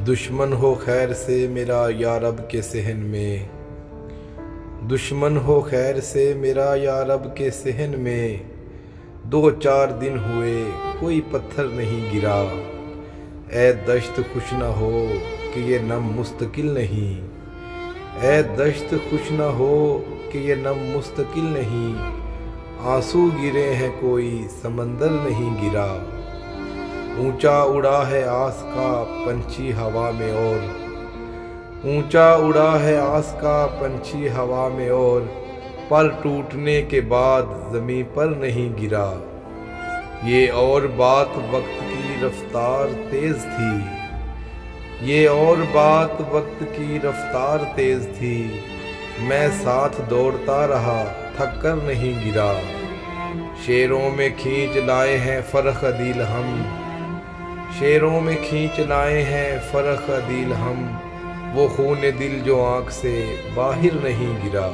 دشمن ہو خیر سے میرا یا رب کے صحن میں، دشمن ہو خیر سے میرا یا رب کے صحن میں، 2-4 دن ہوئے کوئی پتھر نہیں گرا۔ اے دشت خوش نہ ہو کہ یہ نم مستقل نہیں، اے دشت خوش نہ ہو کہ یہ نم مستقل نہیں، آنسو گرے ہیں کوئی سمندر نہیں گرا۔ اونچا اڑا ہے آس کا پنچھی ہوا میں اور، اونچا اڑا ہے آس کا پنچھی ہوا میں اور، پر ٹوٹنے کے بعد زمین پر نہیں گرا۔ یہ اور بات وقت کی رفتار تیز تھی، یہ اور بات وقت کی رفتار تیز تھی، میں ساتھ دوڑتا رہا تھک کر نہیں گرا۔ شیروں میں کھینچ لائے ہیں فرخ عدیل ہم، شیروں میں کھینچ لائے ہیں فرخ عدیل ہم، وہ خون دل جو آنکھ سے باہر نہیں گرا۔